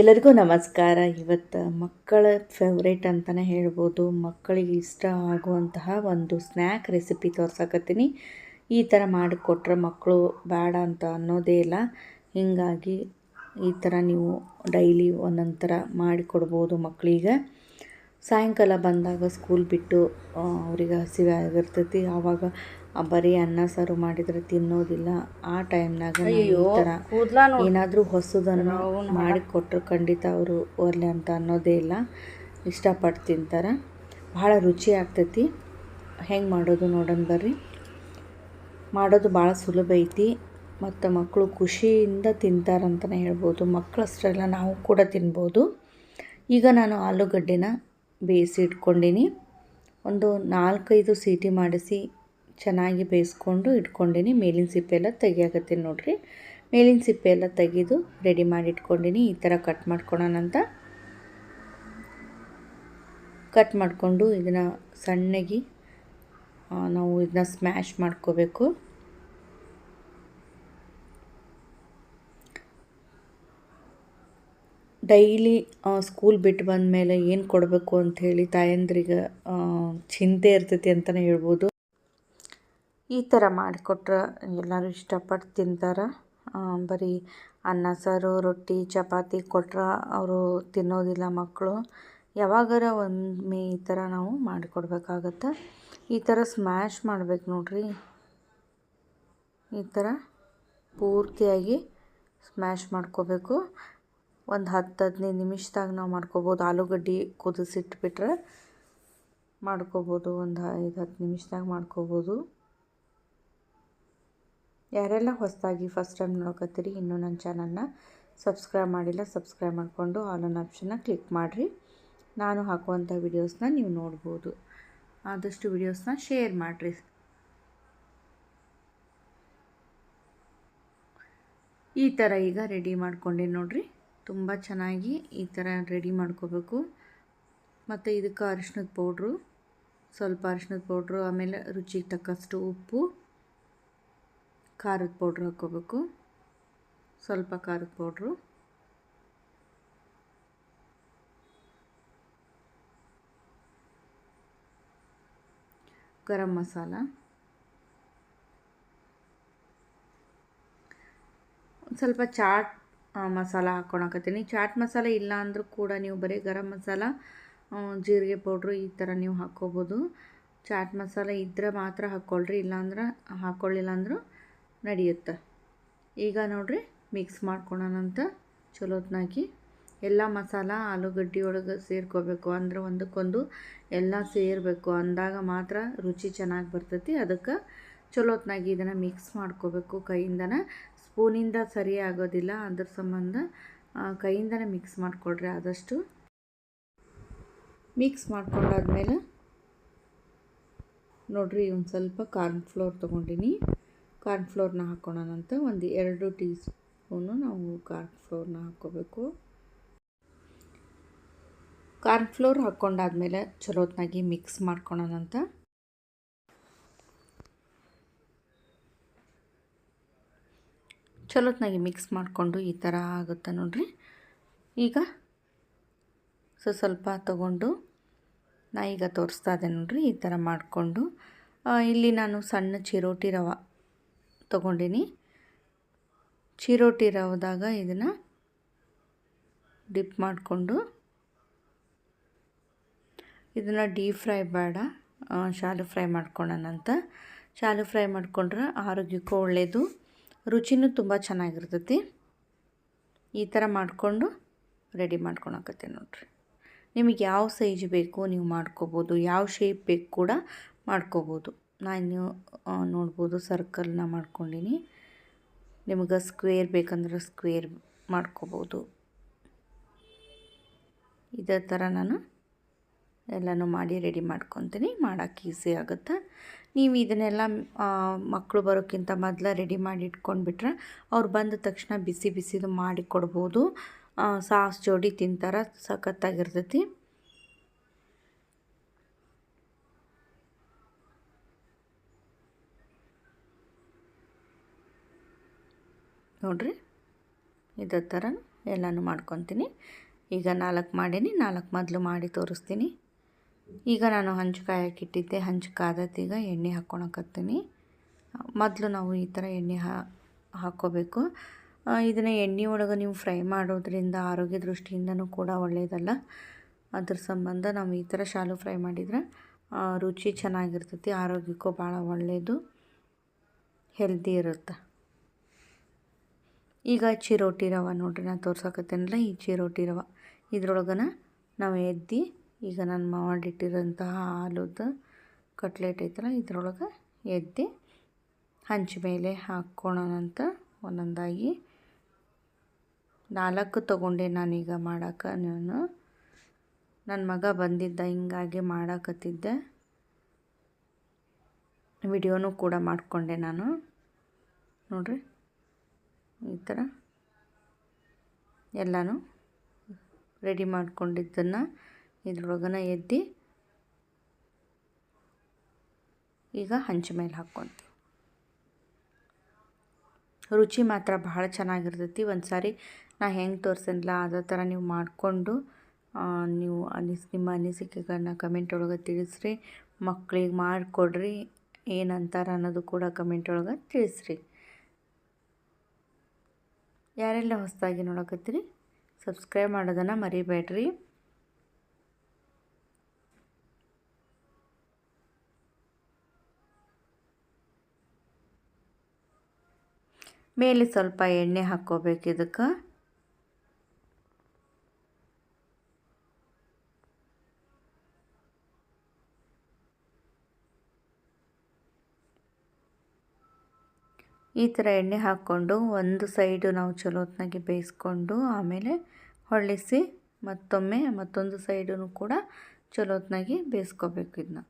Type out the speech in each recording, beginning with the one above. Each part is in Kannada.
ಎಲ್ಲರಿಗೂ ನಮಸ್ಕಾರ. ಇವತ್ತು ಮಕ್ಕಳ ಫೇವ್ರೇಟ್ ಅಂತಲೇ ಹೇಳ್ಬೋದು. ಮಕ್ಕಳಿಗೆ ಇಷ್ಟ ಆಗುವಂತಹ ಒಂದು ಸ್ನ್ಯಾಕ್ ರೆಸಿಪಿ ತೋರ್ಸಕತ್ತೀನಿ. ಈ ಥರ ಮಾಡಿಕೊಟ್ರೆ ಮಕ್ಕಳು ಬೇಡ ಅಂತ ಅನ್ನೋದೇ ಇಲ್ಲ. ಹೀಗಾಗಿ ಈ ಥರ ನೀವು ಡೈಲಿ ಒಂದೊಂದು ಥರ ಮಾಡಿಕೊಡ್ಬೋದು ಮಕ್ಕಳಿಗೆ. ಸಾಯಂಕಾಲ ಬಂದಾಗ ಸ್ಕೂಲ್ ಬಿಟ್ಟು ಅವ್ರಿಗೆ ಹಸಿವೆ ಆಗಿರ್ತೈತಿ. ಆವಾಗ ಬರೀ ಅನ್ನ ಸಾರು ಮಾಡಿದರೆ ತಿನ್ನೋದಿಲ್ಲ. ಆ ಟೈಮ್ನಾಗ ಈ ಥರ ಏನಾದರೂ ಹೊಸದನ್ನು ಮಾಡಿಕೊಟ್ರೆ ಖಂಡಿತ ಅವರು ಒಲ್ಲೆ ಅಂತ ಅನ್ನೋದೇ ಇಲ್ಲ, ಇಷ್ಟಪಟ್ಟು ತಿಂತಾರೆ. ಭಾಳ ರುಚಿ ಆಗ್ತೈತಿ. ಹೆಂಗೆ ಮಾಡೋದು ನೋಡೋಣ ಬರ್ರಿ. ಮಾಡೋದು ಭಾಳ ಸುಲಭ ಐತಿ ಮತ್ತು ಮಕ್ಕಳು ಖುಷಿಯಿಂದ ತಿಂತಾರಂತಲೇ ಹೇಳ್ಬೋದು. ಮಕ್ಕಳಷ್ಟೆಲ್ಲ ನಾವು ಕೂಡ ತಿನ್ಬೋದು. ಈಗ ನಾನು ಆಲೂಗಡ್ಡೆನ ಬೇಯಿಸಿ ಇಟ್ಕೊಂಡೀನಿ. ಒಂದು 4-5 ಸೀಟಿ ಮಾಡಿಸಿ ಚೆನ್ನಾಗಿ ಬೇಯಿಸ್ಕೊಂಡು ಇಟ್ಕೊಂಡೀನಿ. ಮೇಲಿನ ಸಿಪ್ಪೆ ಎಲ್ಲ ತೆಗಿಯಾಕತ್ತೀನಿ ನೋಡಿರಿ. ಮೇಲಿನ ಸಿಪ್ಪೆ ಎಲ್ಲ ತೆಗೆದು ರೆಡಿ ಮಾಡಿ ಇಟ್ಕೊಂಡೀನಿ. ಈ ಥರ ಕಟ್ ಮಾಡ್ಕೊಳೋಣಂತ. ಕಟ್ ಮಾಡಿಕೊಂಡು ಇದನ್ನು ಸಣ್ಣಗೆ ನಾವು ಇದನ್ನ ಸ್ಮ್ಯಾಶ್ ಮಾಡ್ಕೋಬೇಕು. ಡೈಲಿ ಸ್ಕೂಲ್ ಬಿಟ್ಟು ಬಂದ ಮೇಲೆ ಏನು ಕೊಡಬೇಕು ಅಂಥೇಳಿ ತಾಯಂದ್ರಿಗೆ ಚಿಂತೆ ಇರ್ತೈತಿ ಅಂತಲೇ ಹೇಳ್ಬೋದು. ಈ ಥರ ಮಾಡಿಕೊಟ್ರೆ ಎಲ್ಲರೂ ಇಷ್ಟಪಟ್ಟು ತಿಂತಾರೆ. ಬರೀ ಅನ್ನ ಸಾರು ರೊಟ್ಟಿ ಚಪಾತಿ ಕೊಟ್ರೆ ಅವರು ತಿನ್ನೋದಿಲ್ಲ ಮಕ್ಕಳು. ಯಾವಾಗಾರ ಒಮ್ಮೆ ಈ ಥರ ನಾವು ಮಾಡಿಕೊಡ್ಬೇಕಾಗತ್ತೆ. ಈ ಥರ ಸ್ಮ್ಯಾಶ್ ಮಾಡ್ಬೇಕು ನೋಡ್ರಿ. ಈ ಥರ ಪೂರ್ತಿಯಾಗಿ ಸ್ಮ್ಯಾಶ್ ಮಾಡ್ಕೋಬೇಕು. ಒಂದು 10-15 ನಿಮಿಷದಾಗ ನಾವು ಮಾಡ್ಕೋಬೋದು. ಆಲೂಗಡ್ಡೆ ಕುದಿಸಿಟ್ಬಿಟ್ರೆ ಮಾಡ್ಕೋಬೋದು. ಒಂದು 5-10 ನಿಮಿಷದಾಗ ಮಾಡ್ಕೋಬೋದು. ಯಾರೆಲ್ಲ ಹೊಸದಾಗಿ ಫಸ್ಟ್ ಟೈಮ್ ನೋಡಕತ್ತೀರಿ, ಇನ್ನೂ ನನ್ನ ಚಾನಲ್ನ ಸಬ್ಸ್ಕ್ರೈಬ್ ಮಾಡಿಲ್ಲ, ಸಬ್ಸ್ಕ್ರೈಬ್ ಮಾಡಿಕೊಂಡು ಆಲ್ ಆನ್ ಆಪ್ಷನ್ನ ಕ್ಲಿಕ್ ಮಾಡಿರಿ. ನಾನು ಹಾಕುವಂಥ ವಿಡಿಯೋಸ್ನ ನೀವು ನೋಡ್ಬೋದು. ಆದಷ್ಟು ವಿಡಿಯೋಸ್ನ ಶೇರ್ ಮಾಡಿರಿ. ಈ ಥರ ಈಗ ರೆಡಿ ಮಾಡ್ಕೊಂಡೆ ನೋಡಿರಿ. ತುಂಬ ಚೆನ್ನಾಗಿ ಈ ಥರ ರೆಡಿ ಮಾಡ್ಕೋಬೇಕು. ಮತ್ತು ಇದಕ್ಕೆ ಅರಿಶಿಣದ ಪೌಡ್ರು, ಸ್ವಲ್ಪ ಅರಿಶಿಣದ ಪೌಡ್ರು, ಆಮೇಲೆ ರುಚಿಗೆ ತಕ್ಕಷ್ಟು ಉಪ್ಪು, ಖಾರದ ಪೌಡ್ರು ಹಾಕ್ಕೋಬೇಕು. ಸ್ವಲ್ಪ ಖಾರದ ಪೌಡ್ರು, ಗರಂ ಮಸಾಲ, ಸ್ವಲ್ಪ ಚಾಟ್ ಮಸಾಲ ಹಾಕ್ಕೊಳಕತ್ತೀನಿ. ಚಾಟ್ ಮಸಾಲ ಇಲ್ಲ ಅಂದರೂ ಕೂಡ ನೀವು ಬರೀ ಗರಂ ಮಸಾಲ, ಜೀರಿಗೆ ಪೌಡ್ರು ಈ ಥರ ನೀವು ಹಾಕ್ಕೋಬೋದು. ಚಾಟ್ ಮಸಾಲ ಇದ್ದರೆ ಮಾತ್ರ ಹಾಕ್ಕೊಳ್ರಿ, ಇಲ್ಲಾಂದ್ರೆ ಹಾಕ್ಕೊಳ್ಳಿಲ್ಲ ಅಂದರೂ ನಡೆಯುತ್ತೆ. ಈಗ ನೋಡಿರಿ ಮಿಕ್ಸ್ ಮಾಡ್ಕೊಳೋಣಂತ ಚಲೋತ್ನಾಗಿ. ಎಲ್ಲ ಮಸಾಲ ಆಲೂಗಡ್ಡೆ ಒಳಗೆ ಸೇರ್ಕೋಬೇಕು. ಅಂದ್ರೆ ಒಂದಕ್ಕೊಂದು ಎಲ್ಲ ಸೇರಬೇಕು, ಅಂದಾಗ ಮಾತ್ರ ರುಚಿ ಚೆನ್ನಾಗಿ ಬರ್ತೈತಿ. ಅದಕ್ಕೆ ಚಲೋತ್ನಾಗಿ ಇದನ್ನು ಮಿಕ್ಸ್ ಮಾಡ್ಕೋಬೇಕು ಕೈಯಿಂದನೇ. ಸ್ಪೂನಿಂದ ಸರಿ ಆಗೋದಿಲ್ಲ, ಅದ್ರ ಸಂಬಂಧ ಕೈಯಿಂದನೇ ಮಿಕ್ಸ್ ಮಾಡಿಕೊಡ್ರಿ ಆದಷ್ಟು. ಮಿಕ್ಸ್ ಮಾಡ್ಕೊಂಡಾದ್ಮೇಲೆ ನೋಡಿರಿ ಒಂದು ಸ್ವಲ್ಪ ಕಾರ್ನ್ಫ್ಲೋರ್ ತೊಗೊಂಡಿನಿ. ಕಾರ್ನ್ಫ್ಲೋರ್ನ ಹಾಕ್ಕೊಳೋಣಂತ. ಒಂದು 2 ಟೀ ಸ್ಪೂನು ನಾವು ಕಾರ್ನ್ಫ್ಲೋರ್ನ ಹಾಕ್ಕೋಬೇಕು. ಕಾರ್ನ್ಫ್ಲೋರ್ ಹಾಕ್ಕೊಂಡಾದ್ಮೇಲೆ ಚಲೋತ್ನಾಗಿ ಮಿಕ್ಸ್ ಮಾಡ್ಕೊಳೋಣಂತ. ಚಲೋತ್ನಾಗಿ ಮಿಕ್ಸ್ ಮಾಡಿಕೊಂಡು ಈ ಥರ ಆಗುತ್ತೆ ನೋಡಿರಿ. ಈಗ ಸ್ವಲ್ಪ ತೊಗೊಂಡು ಈಗ ತೋರಿಸ್ತಾ ಇದೆ ನೋಡಿರಿ. ಈ ಥರ ಮಾಡಿಕೊಂಡು ಇಲ್ಲಿ ನಾನು ಸಣ್ಣ ಚಿರೋಟಿ ರವೆ ತೊಗೊಂಡಿನಿ. ಚಿರೋಟಿ ರವೆದಾಗ ಇದನ್ನು ಡಿಪ್ ಮಾಡಿಕೊಂಡು, ಇದನ್ನು ಡೀಪ್ ಫ್ರೈ ಬೇಡ, ಶಾಲು ಫ್ರೈ ಮಾಡ್ಕೊಳ್ಳೋಣಂತ. ಶಾಲು ಫ್ರೈ ಮಾಡಿಕೊಂಡ್ರೆ ಆರೋಗ್ಯಕ್ಕೂ ಒಳ್ಳೆಯದು, ರುಚಿನೂ ತುಂಬ ಚೆನ್ನಾಗಿರ್ತೈತಿ. ಈ ಥರ ಮಾಡಿಕೊಂಡು ರೆಡಿ ಮಾಡ್ಕೊಳಕತ್ತೀನಿ ನೋಡಿರಿ. ನಿಮಗೆ ಯಾವ ಸೈಜ್ ಬೇಕು ನೀವು ಮಾಡ್ಕೋಬೋದು, ಯಾವ ಶೇಪ್ ಬೇಕು ಕೂಡ ಮಾಡ್ಕೋಬೋದು. ನಾನು ನೋಡ್ಬೋದು ಸರ್ಕಲ್ನ ಮಾಡ್ಕೊಂಡಿನಿ. ನಿಮಗೆ ಸ್ಕ್ವೇರ್ ಬೇಕಂದ್ರೆ ಸ್ಕ್ವೇರ್ ಮಾಡ್ಕೋಬೋದು. ಇದೇ ಥರ ನಾನು ಎಲ್ಲನೂ ಮಾಡಿ ರೆಡಿ ಮಾಡ್ಕೊತೀನಿ. ಮಾಡೋಕ್ಕೆ ಈಸಿ ಆಗುತ್ತೆ. ನೀವು ಇದನ್ನೆಲ್ಲ ಮಕ್ಕಳು ಬರೋಕ್ಕಿಂತ ಮೊದಲು ರೆಡಿ ಮಾಡಿ ಇಟ್ಕೊಂಡ್ಬಿಟ್ರೆ ಅವ್ರು ಬಂದ ತಕ್ಷಣ ಬಿಸಿ ಬಿಸಿದು ಮಾಡಿ ಕೊಡ್ಬೋದು. ಸಾಸ್ ಜೋಡಿ ತಿಂತಾರೆ, ಸಖತ್ತಾಗಿರ್ತೈತಿ. ನೋಡಿರಿ ಇದೇ ಥರ ಎಲ್ಲನೂ ಮಾಡ್ಕೊತೀನಿ. ಈಗ 4 ಮಾಡೀನಿ, 4 ಮೊದಲು ಮಾಡಿ ತೋರಿಸ್ತೀನಿ. ಈಗ ನಾನು ಹಂಚು ಕಾಯಕ್ಕಿಟ್ಟಿದ್ದೆ, ಹಂಚು ಕಾದತ್ತೀಗ ಎಣ್ಣೆ ಹಾಕ್ಕೊಳಕತ್ತೀನಿ. ಮೊದಲು ನಾವು ಈ ಥರ ಎಣ್ಣೆ ಹಾಕ್ಕೋಬೇಕು. ಇದನ್ನು ಎಣ್ಣೆ ಒಳಗೆ ನೀವು ಫ್ರೈ ಮಾಡೋದ್ರಿಂದ ಆರೋಗ್ಯ ದೃಷ್ಟಿಯಿಂದನೂ ಕೂಡ ಒಳ್ಳೆಯದಲ್ಲ. ಅದ್ರ ಸಂಬಂಧ ನಾವು ಈ ಥರ ಶಾಲು ಫ್ರೈ ಮಾಡಿದರೆ ರುಚಿ ಚೆನ್ನಾಗಿರ್ತೈತಿ, ಆರೋಗ್ಯಕ್ಕೂ ಭಾಳ ಒಳ್ಳೆಯದು, ಹೆಲ್ದಿ ಇರುತ್ತೆ. ಈಗ ಚಿರೋಟಿ ರವೆ ನೋಡ್ರಿ, ನಾನು ತೋರ್ಸಕತ್ತೇನಲ್ಲ ಈ ಚಿರೋಟಿ ರವೆ, ಇದ್ರೊಳಗನ ನಾವು ಎದ್ದು ಈಗ ನಾನು ಮಾಡಿಟ್ಟಿರೋಂತಹ ಆಲೂದು ಕಟ್ಲೆಟ್ ಐತಲ್ಲ ಇದ್ರೊಳಗೆ ಎದ್ದು ಹಂಚ ಮೇಲೆ ಹಾಕ್ಕೊಳೋಣಂತ. ಒಂದೊಂದಾಗಿ 4 ತೊಗೊಂಡೆ ನಾನೀಗ ಮಾಡೋಕೆ. ನನ್ನ ಮಗ ಬಂದಿದ್ದ, ಹಿಂಗಾಗಿ ಮಾಡಾಕತ್ತಿದ್ದೆ. ವಿಡಿಯೋನೂ ಕೂಡ ಮಾಡಿಕೊಂಡೆ ನಾನು. ನೋಡಿರಿ ಈ ಥರ ಎಲ್ಲನೂ ರೆಡಿ ಮಾಡ್ಕೊಂಡಿದ್ದನ್ನು ಇದ್ರೊಳಗನ ಎದ್ದು ಈಗ ಹಂಚ ಮೇಲೆ ಹಾಕ್ಕೊಂತೀವಿ. ರುಚಿ ಮಾತ್ರ ಭಾಳ ಚೆನ್ನಾಗಿರ್ತೈತಿ. ಒಂದು ಸಾರಿ ನಾ ಹೆಂಗೆ ತೋರಿಸಿಲ್ಲ ಅದೇ ಥರ ನೀವು ಮಾಡಿಕೊಂಡು ನೀವು ನಿಮ್ಮ ಅನಿಸಿಕೆಗಳನ್ನ ಕಮೆಂಟ್ ಒಳಗೆ ತಿಳಿಸ್ರಿ. ಮಕ್ಕಳಿಗೆ ಮಾಡಿಕೊಡ್ರಿ, ಏನಂತಾರೆ ಅನ್ನೋದು ಕೂಡ ಕಮೆಂಟ್ ಒಳಗೆ ತಿಳಿಸ್ರಿ. ಯಾರೆಲ್ಲ ಹೊಸದಾಗಿ ನೋಡಕತ್ತೀರಿ ಸಬ್ಸ್ಕ್ರೈಬ್ ಮಾಡೋದನ್ನು ಮರಿಬೇಡ್ರಿ. ಮೇಲೆ ಸ್ವಲ್ಪ ಎಣ್ಣೆ ಹಾಕ್ಕೋಬೇಕು ಇದಕ್ಕೆ. ಈ ಥರ ಎಣ್ಣೆ ಹಾಕ್ಕೊಂಡು ಒಂದು ಸೈಡು ನಾವು ಚಲೋ ಹೊತ್ನಾಗಿ ಬೇಯಿಸ್ಕೊಂಡು ಆಮೇಲೆ ಹೊಳ್ಳಿಸಿ ಮತ್ತೊಂದು ಸೈಡೂ ಕೂಡ ಚಲೋ ಹೊತ್ನಾಗಿ ಬೇಯಿಸ್ಕೋಬೇಕು. ಇದನ್ನ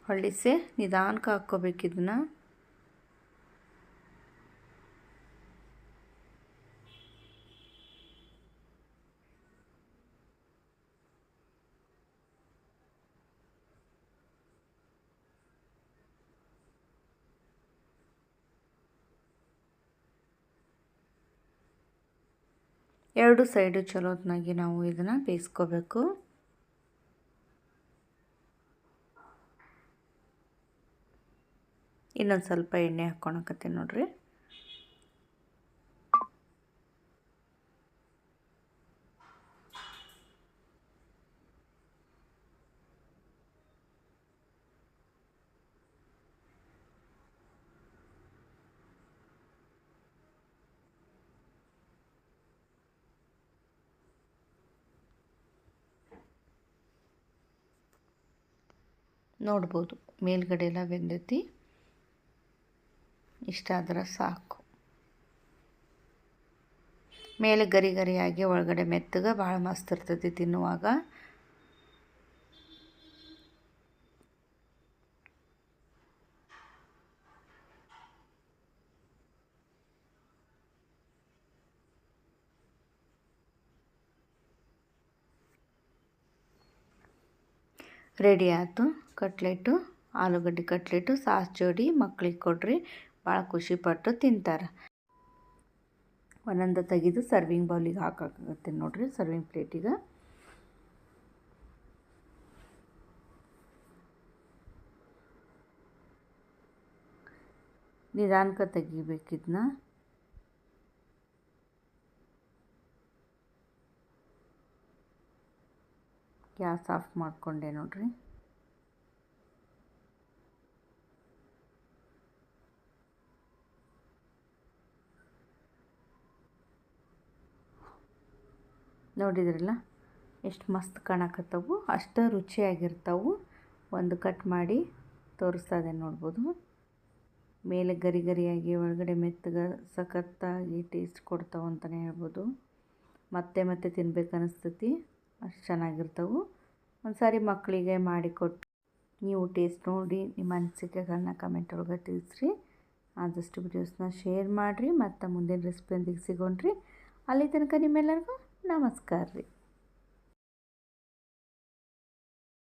ಹೊಳ್ಳಿಸಿ ನಿಧಾನಕ್ಕೆ ಹಾಕ್ಕೋಬೇಕು. ಇದನ್ನು ಎರಡು ಸೈಡು ಚಲೋ ಹೊತ್ನಾಗಿ ನಾವು ಇದನ್ನು ಬೇಯಿಸ್ಕೋಬೇಕು. ಇನ್ನೊಂದು ಸ್ವಲ್ಪ ಎಣ್ಣೆ ಹಾಕ್ಕೊಳಕತ್ತೀನಿ ನೋಡ್ರಿ. ನೋಡ್ಬೋದು ಮೇಲ್ಗಡೆ ಎಲ್ಲ ಬೆಂದೈತಿ. ಇಷ್ಟಾದ್ರೆ ಸಾಕು. ಮೇಲೆ ಗರಿ ಗರಿಯಾಗಿ ಒಳಗಡೆ ಮೆತ್ತಗೆ ಭಾಳ ಮಸ್ತ್ ಇರ್ತೈತಿ ತಿನ್ನುವಾಗ. ರೆಡಿ ಆಯಿತು ಕಟ್ಲೆಟು, ಆಲೂಗಡ್ಡೆ ಕಟ್ಲೆಟು. ಸಾಸ್ ಜೋಡಿ ಮಕ್ಳಿಗೆ ಕೊಡ್ರಿ, ಭಾಳ ಖುಷಿಪಟ್ಟು ತಿಂತಾರೆ. ಒಂದೊಂದು ತೆಗೆದು ಸರ್ವಿಂಗ್ ಬೌಲಿಗೆ ಹಾಕಾಕತ್ತೀನಿ ನೋಡ್ರಿ, ಸರ್ವಿಂಗ್ ಪ್ಲೇಟಿಗೆ. ನಿಧಾನಕ್ಕೆ ತೆಗಿಬೇಕಿದ್ನ. ಗ್ಯಾಸ್ ಆಫ್ ಮಾಡಿಕೊಂಡೆ ನೋಡ್ರಿ. ನೋಡಿದ್ರಲ್ಲ ಎಷ್ಟು ಮಸ್ತ್ ಕಾಣಕತ್ತವು, ಅಷ್ಟು ರುಚಿಯಾಗಿರ್ತಾವೆ. ಒಂದು ಕಟ್ ಮಾಡಿ ತೋರಿಸ್ತಾ ಇದೆ ನೋಡ್ಬೋದು. ಮೇಲೆ ಗರಿ ಗರಿಯಾಗಿ ಒಳಗಡೆ ಮೆತ್ತಗೆ ಸಖತ್ತಾಗಿ ಟೇಸ್ಟ್ ಕೊಡ್ತಾವೆ ಅಂತಲೇ ಹೇಳ್ಬೋದು. ಮತ್ತೆ ಮತ್ತೆ ತಿನ್ಬೇಕು ಅನಿಸ್ತೈತಿ, ಅಷ್ಟು ಚೆನ್ನಾಗಿರ್ತಾವೆ. ಒಂದು ಸಾರಿ ಮಕ್ಕಳಿಗೆ ಮಾಡಿಕೊಟ್ಟು ನೀವು ಟೇಸ್ಟ್ ನೋಡಿ ನಿಮ್ಮ ಅನಿಸಿಕೆಗಳನ್ನ ಕಮೆಂಟ್ ಒಳಗೆ ತಿಳಿಸ್ರಿ. ಆದಷ್ಟು ವಿಡಿಯೋಸ್ನ ಶೇರ್ ಮಾಡಿರಿ. ಮತ್ತು ಮುಂದಿನ ರೆಸಿಪಿಯೊಂದಿಗೆ ಸಿಗೋಣ್ರಿ. ಅಲ್ಲಿ ತನಕ ನಿಮ್ಮೆಲ್ಲರಿಗೂ ನಮಸ್ಕಾರ ರೀ.